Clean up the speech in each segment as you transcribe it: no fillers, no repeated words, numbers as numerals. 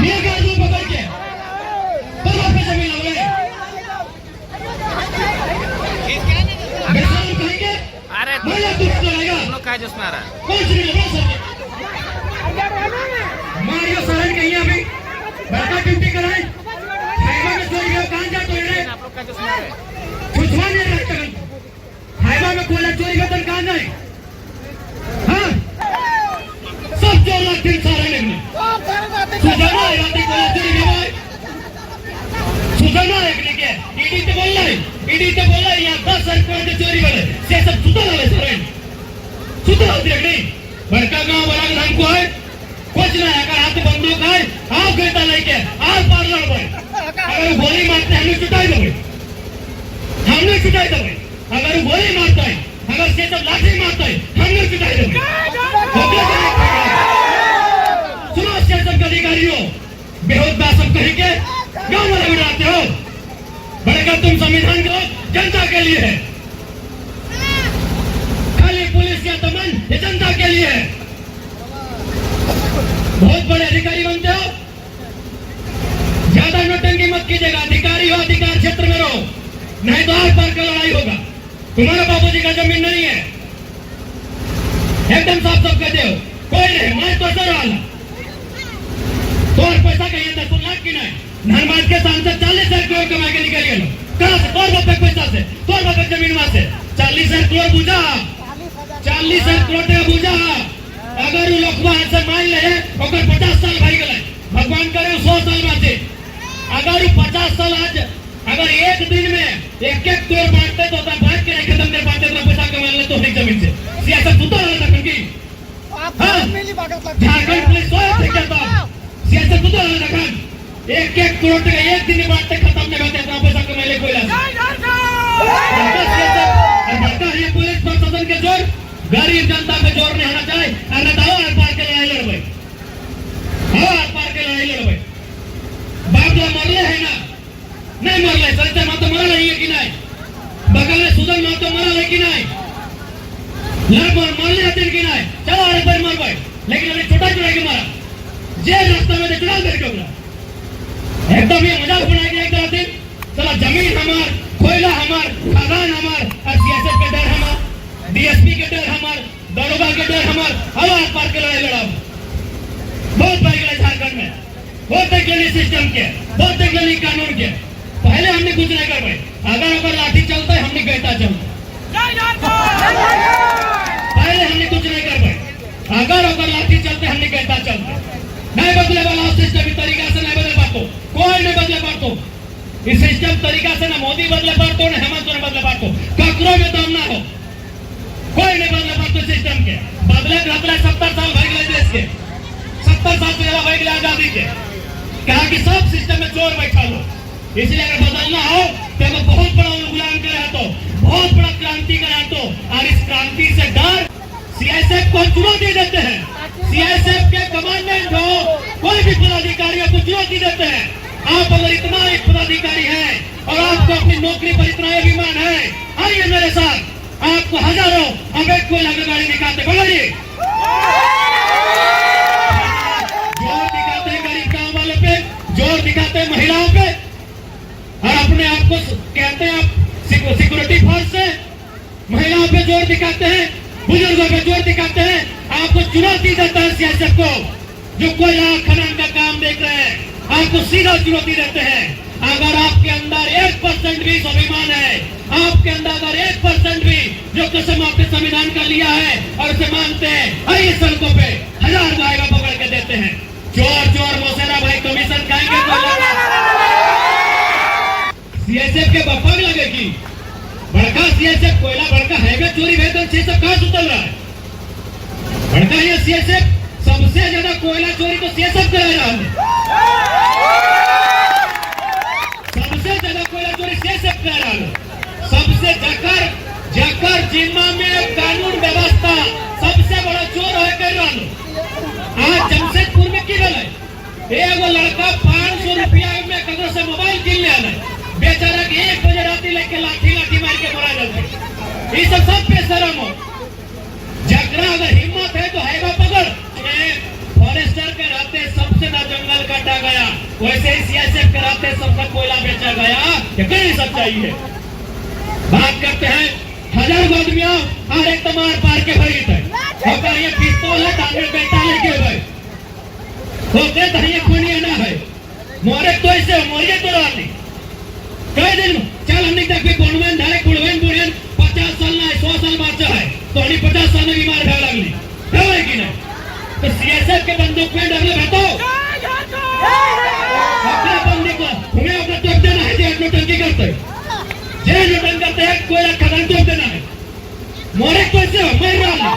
ये क्या जो पकड़ के तो वापस जमीन लग रहे बेचारे कहेंगे अरे भैया दुख चलेगा तुम लोग काय जोश में आ रहा है? कौन सी लगा सर मारियो सरन के यहाँ भी बड़का ड्यूटी कराए हाईवा में चोरी गया कहाँ जा तो ये आप लोग काय जोश में आ रहे हैं? छुछवा नहीं रखता कल हाईवा में कोयला चोरी का कहाँ जाए हाँ सब 4 लाख 3 सारे लेंगे सुजाना है रात को चोरी के भाई सुजाना है कि ईडी तो बोल रहा है यहाँ 10 करोड़ के चोरी वाले से सब सुधा वाले सर सुधा होती है नहीं बड़का गांव बड़ा नाम को है कुछ ना अगर हाथ बंदूक है आप कहता लेके आप पार्लर में अगर गोली मारते हमने छुटाई दोगे अगर गोली मारता है अगर से सब लाठी मारता है हमने छुटाई दोगे सुनो शासन के अधिकारियों बेहोदा सब कहेंगे गांव वाले बिठाते हो बड़का तुम संविधान के जनता के लिए है खाली पुलिस या दमन ये जनता के लिए है बहुत बड़े अधिकारी बनते हो ज्यादा नौटंकी मत कीजिएगा अधिकारी हो अधिकार क्षेत्र में रहो नहीं तो आर पार का लड़ाई होगा तुम्हारा बाबूजी का जमीन नहीं है एकदम साफ साफ कहते हो कोई नहीं मैं तो सर वाला तो और पैसा कहिए 10 लाख की नहीं धनबाद के सांसद 40,000 करोड़ कमा के निकल गए कहां से और बापे पैसा से तो बापे जमीन वहां से 40,000 करोड़ बुझा 40,000 करोड़ का बुझा अगर वो लोग वहां से मान ले ओकर 50 साल भाई गए भगवान करे 100 साल बाँचे अगर 50 साल आज अगर एक दिन में एक करोड़ बांटते तो बांट के नहीं खत्म कर पाते तो पैसा कमा ले तो जमीन से सियासत सुता रहता क्योंकि झारखंड पुलिस सियासत सुता रहता खान एक करोड़ का एक दिन में बांटते खत्म नहीं करते तो पैसा कमा ले कोई ये पुलिस प्रशासन के जोर गरीब जनता पे जोर नहीं होना चाहिए अरे दाओ आर पार के लड़ाई लड़बे आर पार के लड़ाई लड़बे बाबला मरले है ना नहीं मरले सत्य मां तो मरल है कि नहीं बगल में सुदन मां तो मरल है कि नहीं लड़बर मरले हथिन कि नहीं चलो अरे पर मर गए लेकिन अभी छोटा चुरा के मारा जे रास्ता में चुनाव करके होगा एकदम ये मजाक बना के एक दिन चला जमीन हमार कोयला हमार खदान हमार और सियासत का डर हमार डीएसपी के डर हमार दरोगा के डर हमार हवा पार के लड़ाई लड़ा बहुत भाई गए झारखंड में बहुत देख लेनी सिस्टम के बहुत देख लेनी कानून के पहले हमने कुछ नहीं कर पाए अगर लाठी चलता है हमने कहता चलता पहले हमने कुछ नहीं कर पाए अगर लाठी चलते हमने कहता चलते नहीं बदले वाला सिस्टम तरीका से नहीं बदल पातो कोई नहीं बदले पातो इस सिस्टम तरीका से ना मोदी बदले पातो ना हेमंत सोरेन बदले पातो ककरो में दम ना हो कोई नहीं बदले पातो सिस्टम के बदले 70 साल भाई गए देश के 70 साल से भाई गए आजादी के कहा कि सब सिस्टम में चोर बैठा लो इसलिए अगर बदलना हो तो अगर बहुत बड़ा गुलाम करे तो बहुत बड़ा क्रांति करा तो और इस क्रांति से डर सीआईएसएफ को चुनौती देते हैं सीआईएसएफ के कमांडेंट हो कोई भी पदाधिकारियों को चुनौती देते हैं आप अगर इतना एक पदाधिकारी है और आपको अपनी नौकरी पर इतना अभिमान है आइए मेरे साथ आपको हजारों अवैध कोयला की गाड़ी दिखाते बोलिए जोर दिखाते हैं गरीब गांव वालों पे जोर दिखाते हैं महिलाओं पे और अपने आप को कहते हैं आप सिक्योरिटी फोर्स से महिलाओं पे जोर दिखाते हैं बुजुर्गों पे जोर दिखाते हैं आपको चुनौती देता है सीआईएसएफ को जो कोयला खनन का काम देख रहे हैं आपको सीधा चुनौती देते हैं अगर आपके अंदर 1% भी स्वाभिमान है आपके अंदर अगर 1% भी जो कसम आपने संविधान का लिया है और उसे मानते हैं आइए सड़कों पे 1000 गायबा पकड़ के देते हैं चोर चोर मोसेरा भाई कमीशन खाएंगे सीएसएफ के बप्पा लगेगी बड़का सीएसएफ कोयला बड़का हैवे चोरी वेतन से सब कहां सुतल रहा है बड़का ये सीएसएफ सबसे ज्यादा कोयला चोरी तो सीएसएफ कर रहा है सबसे ज्यादा कोयला चोरी सीएसएफ कर रहा है सबसे जकर जिम्मा में कानून व्यवस्था सबसे बड़ा चोर है कर रहा आज जमशेदपुर में की गल है एगो लड़का 500 रुपया में कदर से मोबाइल किन ले आना बेचारा के 1 बजे रात लेके लाठी मार के मारा जाता ये सब बेशरम हो जकरा अगर हिम्मत है तो हैगा पकड़ फॉरेस्टर के रहते सब रूप से ना जंगल काटा गया, वैसे ही सीएसएफ के रास्ते सबका कोयला बेचा गया। ये कहीं सच्चाई है। बात करते हैं हजारों आदमियों और एक तमार पार के भरी थे और ये पिस्तौल है दाने बेटा लेके भाई होते धरिए खोनिया ना है मोरे तो ऐसे मोरे तो रानी कई दिन चल हमने तक भी बोनवन धारे कुड़वन बुड़न 50 साल ना 100 साल बाचा है तो हनी 50 साल में बीमार भा लगली है कि नहीं? तो सीएसएफ के बंदूक में डरले भेटो अपने बंदी को हमें अपना तोप देना है जे नोटंकी करते जे नोटंकी करते हैं कोई खदान तोप देना है मोरे तो ऐसे मर रहा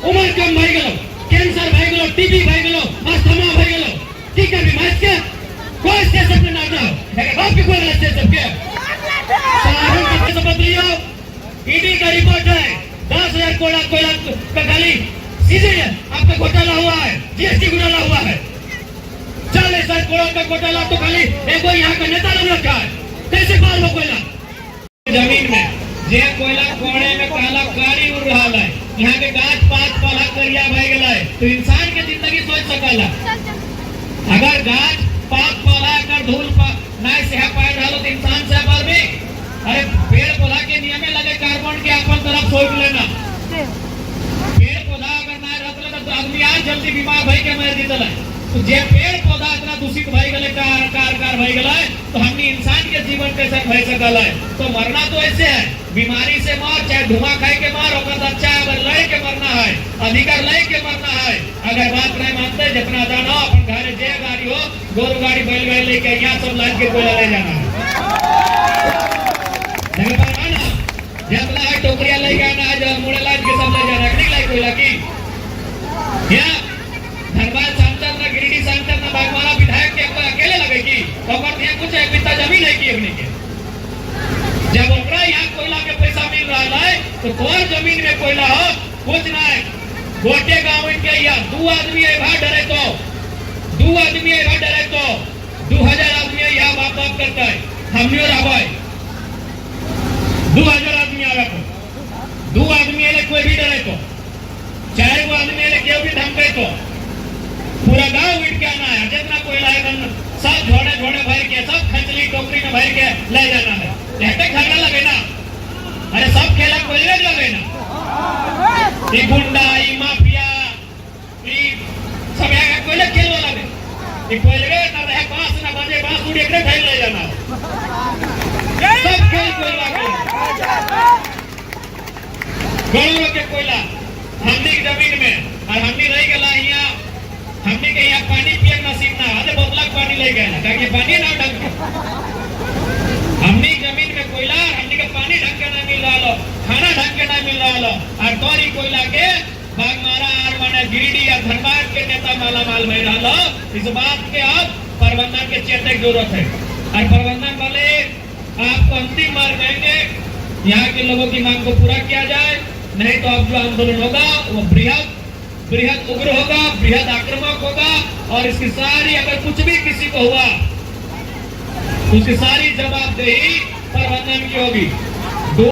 उम्र कम भाई गलो कैंसर भाई गलो टीबी भाई गलो अस्थमा भाई गलो ठीक है बीमार के कोई स्टेशन पे ना जाओ अगर बाप की कोई स्टेशन के साहब की शपथ लियो ईडी का रिपोर्ट है 10,000 कोयला का खाली सीधे आपका घोटाला हुआ है जीएसटी घोटाला हुआ है 40,000 करोड़ का घोटाला तो खाली एक यहाँ का नेता लोग रखा है कैसे पाल वो कोयला जमीन में जे कोयला कोड़े में काला कारी उड़ रहा है यहाँ के गाछ पात पौधा करिया भाई गला है तो इंसान के जिंदगी सोच सकला अगर गाछ पात पौधा कर धूल नहीं सह पाए रहा तो इंसान सह पार भी अरे पेड़ पौधा के नियम में लगे कार्बन के अपन तरफ सोच लेना पेड़ पौधा अगर नहीं रहता तो आदमी आज जल्दी बीमार भाई के मर जीतल तो जे पेड़ पौधा इतना दूषित भाई गले कार भाई गला तो हमने इंसान के जीवन कैसे भाई सकल है तो मरना तो ऐसे है बीमारी से मार चाहे धुआं खाए के मार होकर अच्छा अगर लड़े के मरना है अधिकार लड़े के मरना है अगर बात नहीं मानते जितना जाना अपन घर जे गाड़ी हो गोरू गाड़ी बैल गाड़ी लेके यहाँ सब लाद के कोयला ले जाना है जितना है टोकरिया ले जाना है मुड़े लाद के सब ले जाना है नहीं कोयला की यहाँ धनबाद सांसद ना गिरिडीह सांसद ना बागवाला विधायक के अकेले लगेगी तो कुछ है पिता जमीन है की अपने के जब ओकरा यहाँ कोयला के पैसा मिल रहा है तो तोर जमीन में कोयला हो कुछ ना है गोटे गाँव के यहाँ 2 आदमी भाग डरे तो 2 आदमी भाग डरे तो 2000 आदमी यहाँ बाप बाप करता है हमने और आवाज 2000 आदमी आवे तो 2 आदमी कोई भी डरे तो 4 आदमी क्यों भी धमके तो पूरा गांव उठ के आना है जितना कोयला है सब झोड़े भर के सब खचली टोकरी में भर के ले जाना है लेटे खगड़ा लगे ना अरे सब खेला कोयले लगे ना ये गुंडा ये माफिया ये सब यहाँ कोयले खेलने लगे ये कोयले ना रहे बांस ना बजे बांस उड़ एकरे फैल ले जाना सब खेल कोयला करोड़ों के कोयला हमने जमीन में और हमने रह गया यहाँ हमने के यहाँ पानी पिए नसीब ना आधे बोतला पानी ले गए ना ताकि पानी ना ढंग हमने जमीन में कोयला हमने के पानी ढंग के नहीं मिल रहा खाना ढंग के नहीं मिल रहा और तोरी कोयला के बागमारा और माने गिरिडीह या धनबाद के नेता माला माल में रहा इस बात के अब प्रबंधन के चेतने की जरूरत है और प्रबंधन वाले आपको अंतिम मार्ग देंगे यहाँ के लोगों की मांग को पूरा किया जाए नहीं तो अब जो आंदोलन होगा वो बृहद उग्र होगा बृहद आक्रामक होगा और इसकी सारी अगर कुछ भी किसी को हुआ उसकी सारी जवाबदेही प्रबंधन की होगी।